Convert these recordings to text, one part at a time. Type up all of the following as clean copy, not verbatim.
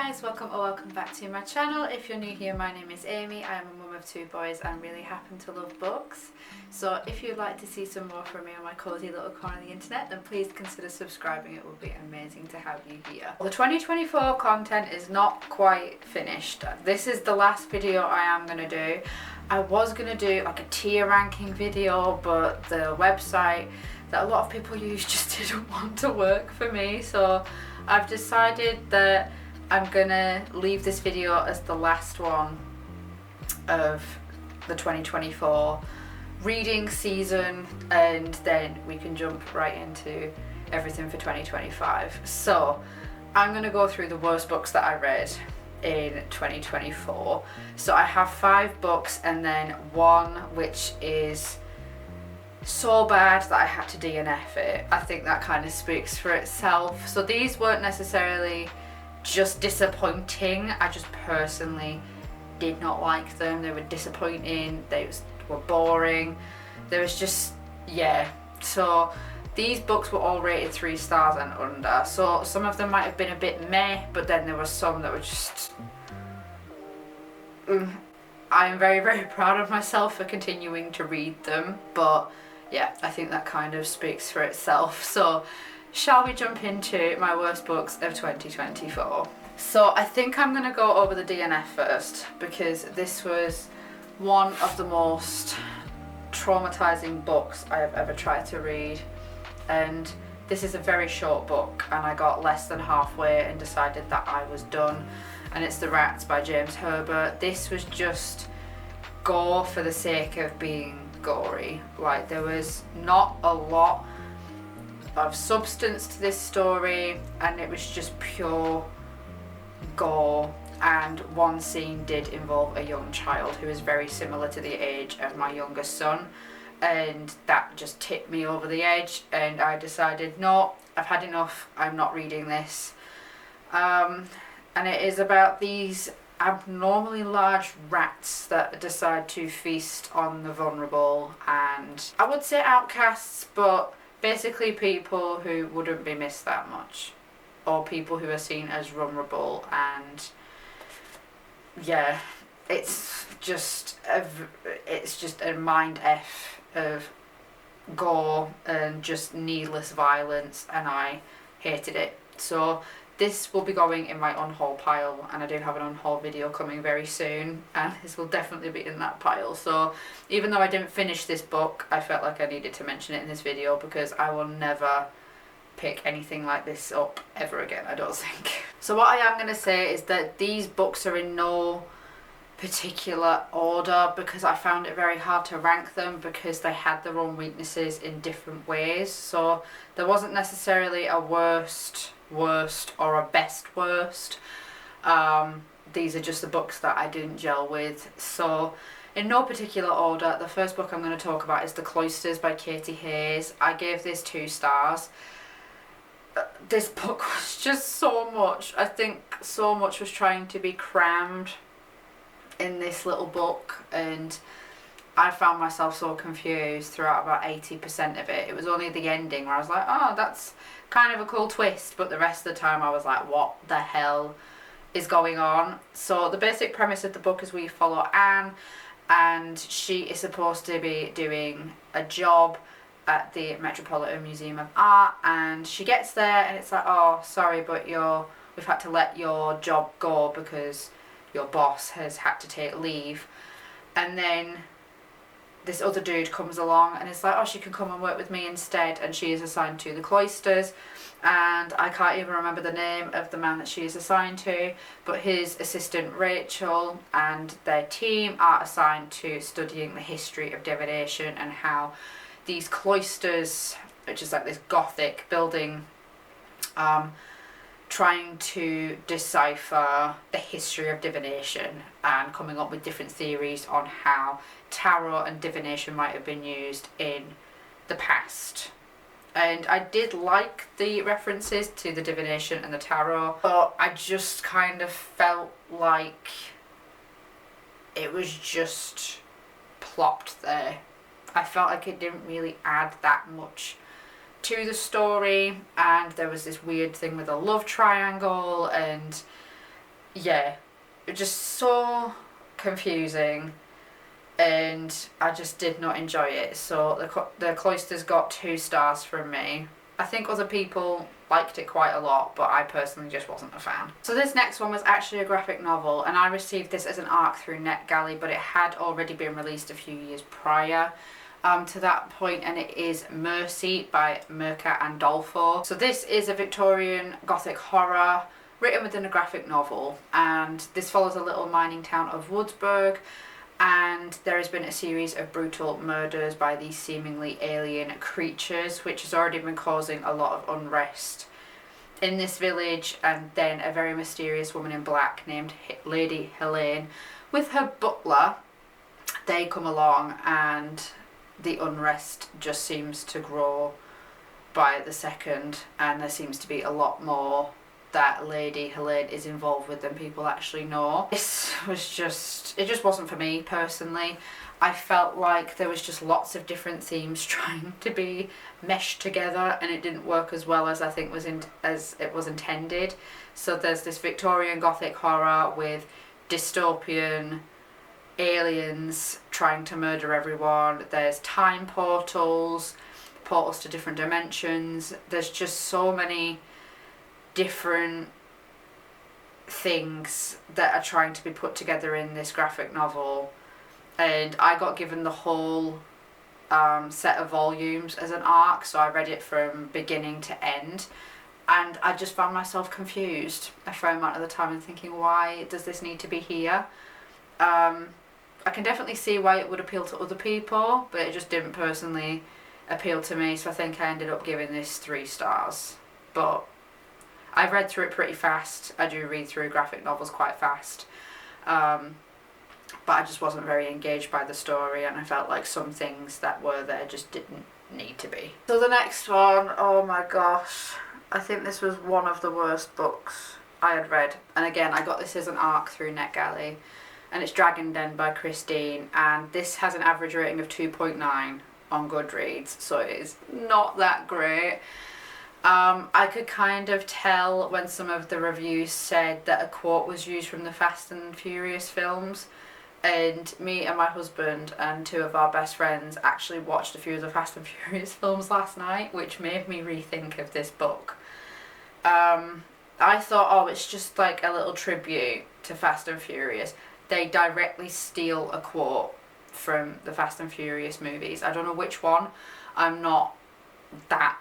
guys, welcome back to my channel. If you're new here, my name is Amy. I am a mum of 2 boys and really happen to love books. So if you'd like to see some more from me on my cosy little corner of the internet, then please consider subscribing. It would be amazing to have you here. The 2024 content is not quite finished. This is the last video I am going to do. I was going to do like a tier ranking video, but the website that a lot of people use just didn't want to work for me. So I've decided that I'm gonna leave this video as the last one of the 2024 reading season, and then we can jump right into everything for 2025. So I'm gonna go through the worst books that I read in 2024. So I have 5 books and then one which is so bad that I had to DNF it. I think that kind of speaks for itself. So these weren't necessarily just disappointing, I just personally did not like them. They were disappointing, they were boring, there was just, yeah. So these books were all rated 3 stars and under, so some of them might have been a bit meh, but then there were some that were just I am very proud of myself for continuing to read them, but yeah, I think that kind of speaks for itself. So shall we jump into my worst books of 2024? So I think I'm going to go over the DNF first, because this was one of the most traumatizing books I have ever tried to read, and this is a very short book and I got less than halfway and decided that I was done, and it's The Rats by James Herbert. This was just gore for the sake of being gory. Like, there was not a lot of substance to this story and it was just pure gore, and one scene did involve a young child who is very similar to the age of my youngest son, and that just tipped me over the edge and I decided, no, I've had enough, I'm not reading this. And it is about these abnormally large rats that decide to feast on the vulnerable, and I would say outcasts, but basically people who wouldn't be missed that much, or people who are seen as vulnerable. And yeah, it's just a mind F of gore and just needless violence, and I hated it. So this will be going in my unhaul pile, and I do have an unhaul video coming very soon, and this will definitely be in that pile. So even though I didn't finish this book, I felt like I needed to mention it in this video, because I will never pick anything like this up ever again, I don't think. So what I am going to say is that these books are in no particular order, because I found it very hard to rank them because they had their own weaknesses in different ways. So there wasn't necessarily a worst or a best worst. These are just the books that I didn't gel with. So in no particular order, the first book I'm going to talk about is The Cloisters by Katy. I gave this 2 stars. This book was just so much. I think so much was trying to be crammed in this little book, and I found myself so confused throughout about 80% of it. It was only the ending where I was like, oh, that's kind of a cool twist, but the rest of the time I was like, what the hell is going on? So the basic premise of the book is we follow Anne, and she is supposed to be doing a job at the Metropolitan Museum of Art, and she gets there and it's like, oh, sorry, but we've had to let your job go because your boss has had to take leave. And then this other dude comes along and it's like, oh, she can come and work with me instead, and she is assigned to the Cloisters, and I can't even remember the name of the man that she is assigned to, but his assistant Rachel and their team are assigned to studying the history of divination and how these cloisters, which is like this gothic building, trying to decipher the history of divination and coming up with different theories on how tarot and divination might have been used in the past. And I did like the references to the divination and the tarot, but I just kind of felt like it was just plopped there. I felt like it didn't really add that much to the story, and there was this weird thing with a love triangle, and yeah, just so confusing, and I just did not enjoy it. So the Cloisters got 2 stars from me. I think other people liked it quite a lot, but I personally just wasn't a fan. So this next one was actually a graphic novel, and I received this as an ARC through NetGalley, but it had already been released a few years prior to that point, and it is Mercy by Mirka and Andolfo. So this is a Victorian Gothic horror written within a graphic novel, and this follows a little mining town of Woodsburg, and there has been a series of brutal murders by these seemingly alien creatures, which has already been causing a lot of unrest in this village. And then a very mysterious woman in black named Lady Helene with her butler, they come along, and the unrest just seems to grow by the second, and there seems to be a lot more that Lady Helene is involved with than people actually know. This was just, it just wasn't for me personally. I felt like there was just lots of different themes trying to be meshed together, and it didn't work as well as I think as it was intended. So there's this Victorian Gothic horror with dystopian aliens trying to murder everyone. There's time portals to different dimensions. There's just so many different things that are trying to be put together in this graphic novel, and I got given the whole set of volumes as an ARC, so I read it from beginning to end, and I just found myself confused a fair amount of the time and thinking, why does this need to be here? I can definitely see why it would appeal to other people, but it just didn't personally appeal to me, so I think I ended up giving this 3 stars. But I read through it pretty fast. I do read through graphic novels quite fast. But I just wasn't very engaged by the story, and I felt like some things that were there just didn't need to be. So the next one, oh my gosh, I think this was one of the worst books I had read. And again, I got this as an ARC through NetGalley, and it's Dragon Den by Kriss, and this has an average rating of 2.9 on Goodreads, so it is not that great. I could kind of tell when some of the reviews said that a quote was used from the Fast and Furious films, and me and my husband and 2 of our best friends actually watched a few of the Fast and Furious films last night, which made me rethink of this book. I thought, oh, it's just like a little tribute to Fast and Furious. They directly steal a quote from the Fast and Furious movies. I don't know which one. I'm not that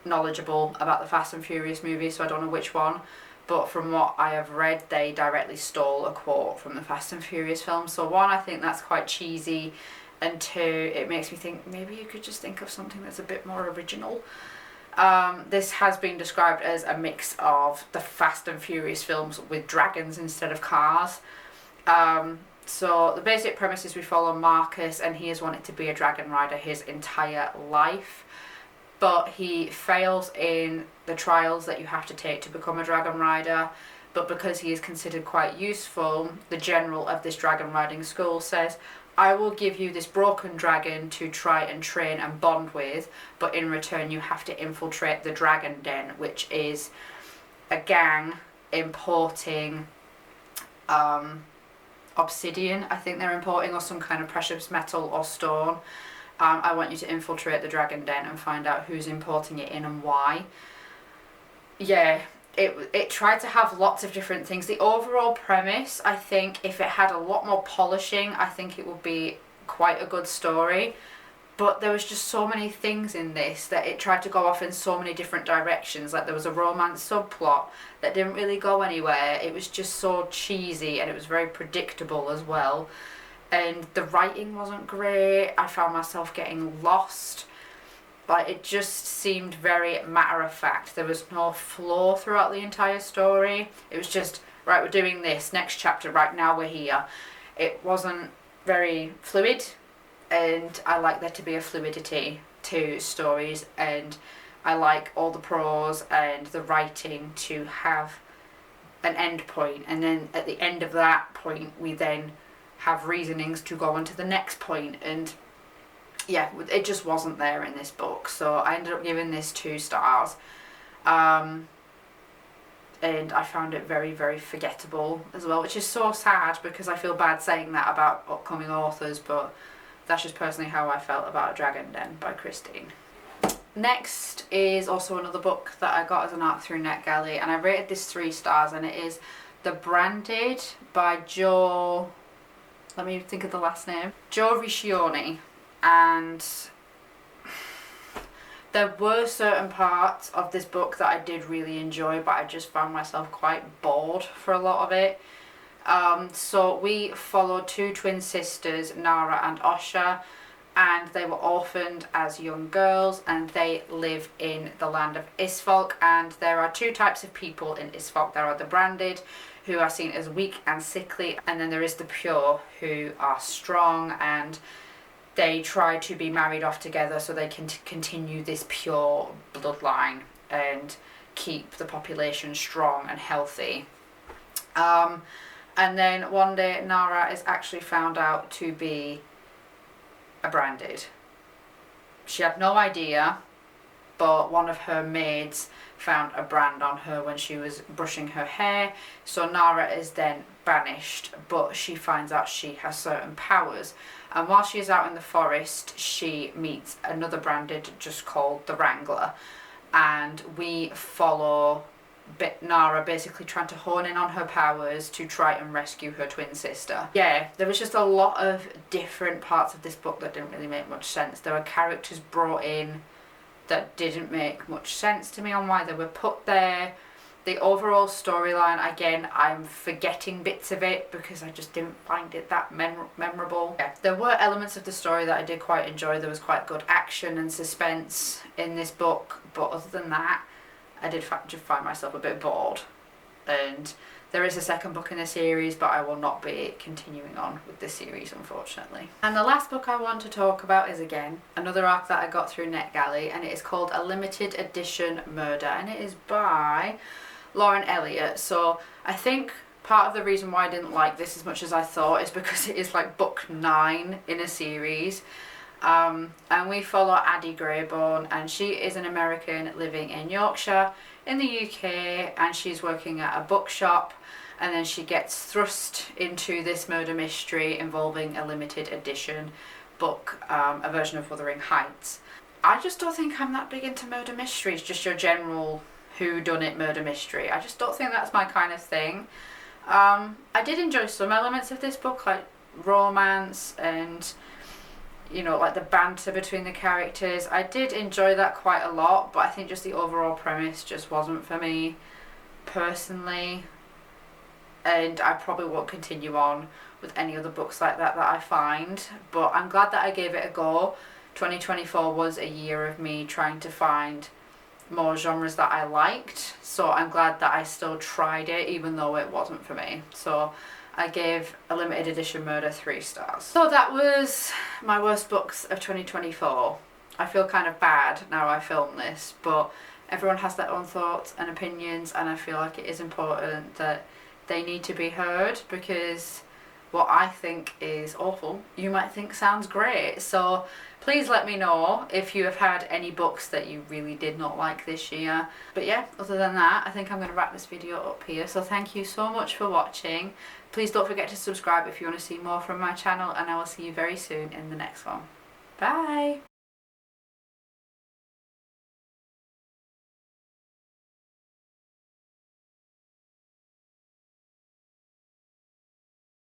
knowledgeable about the Fast and Furious movies, so I don't know which one, but from what I have read, they directly stole a quote from the Fast and Furious films. So 1, I think that's quite cheesy, and 2, it makes me think maybe you could just think of something that's a bit more original. This has been described as a mix of the Fast and Furious films with dragons instead of cars. So the basic premise is we follow Marcus, and he has wanted to be a dragon rider his entire life, but he fails in the trials that you have to take to become a dragon rider. But because he is considered quite useful, the general of this dragon riding school says, I will give you this broken dragon to try and train and bond with, but in return you have to infiltrate the Dragon Den, which is a gang importing obsidian, I think they're importing, or some kind of precious metal or stone. I want you to infiltrate the Dragon Den and find out who's importing it in and why. Yeah, it tried to have lots of different things. The overall premise, I think, if it had a lot more polishing, I think it would be quite a good story. But there was just so many things in this that it tried to go off in so many different directions. Like there was a romance subplot that didn't really go anywhere. It was just so cheesy, and it was very predictable as well. And the writing wasn't great. I found myself getting lost. Like, it just seemed very matter-of-fact. There was no flow throughout the entire story. It was just, right, we're doing this, next chapter, right now we're here. It wasn't very fluid, and I like there to be a fluidity to stories, and I like all the prose and the writing to have an end point, and then at the end of that point we then have reasonings to go on to the next point, and yeah, it just wasn't there in this book, so I ended up giving this 2 stars. and I found it very, very forgettable as well, which is so sad because I feel bad saying that about upcoming authors, but that's just personally how I felt about Dragon Den by Christine. Next is also another book that I got as an ARC through NetGalley, and I rated this 3 stars, and it is The Branded by Jo, let me think of the last name, Jo Riccioni. And there were certain parts of this book that I did really enjoy, but I just found myself quite bored for a lot of it. So we followed 2 twin sisters, Nara and Osha, and they were orphaned as young girls, and they live in the land of Isfolk. And there are 2 types of people in Isfolk. There are the branded, who are seen as weak and sickly, and then there is the pure, who are strong, and they try to be married off together so they can continue this pure bloodline and keep the population strong and healthy. And then one day Nara is actually found out to be a branded. She had no idea, but one of her maids found a brand on her when she was brushing her hair, so Nara is then banished, but she finds out she has certain powers. And while she is out in the forest, she meets another branded just called the Wrangler, and we follow Nara basically trying to hone in on her powers to try and rescue her twin sister. Yeah, there was just a lot of different parts of this book that didn't really make much sense. There were characters brought in that didn't make much sense to me on why they were put there. The overall storyline, again, I'm forgetting bits of it because I just didn't find it that memorable. Yeah, there were elements of the story that I did quite enjoy. There was quite good action and suspense in this book, but other than that, I did just find myself a bit bored. And there is a second book in the series, but I will not be continuing on with this series, unfortunately. And the last book I want to talk about is, again, another ARC that I got through NetGalley, and it is called A Limited Edition Murder, and it is by Lauren Elliott. So I think part of the reason why I didn't like this as much as I thought is because it is like book 9 in a series. And we follow Addie Greyborn, and she is an American living in Yorkshire in the UK, and she's working at a bookshop, and then she gets thrust into this murder mystery involving a limited edition book, a version of Wuthering Heights. I just don't think I'm that big into murder mysteries, just your general whodunit murder mystery. I just don't think that's my kind of thing. I did enjoy some elements of this book, like romance and, you know, like the banter between the characters. I did enjoy that quite a lot, but I think just the overall premise just wasn't for me personally, and I probably won't continue on with any other books like that I find. But I'm glad that I gave it a go. 2024 was a year of me trying to find more genres that I liked, so I'm glad that I still tried it even though it wasn't for me. So I gave A Limited Edition Murder 3 stars. So that was my worst books of 2024. I feel kind of bad now I film this, but everyone has their own thoughts and opinions, and I feel like it is important that they need to be heard, because what I think is awful, you might think sounds great. So please let me know if you have had any books that you really did not like this year. But yeah, other than that, I think I'm going to wrap this video up here. So thank you so much for watching. Please don't forget to subscribe if you want to see more from my channel, and I will see you very soon in the next one. Bye!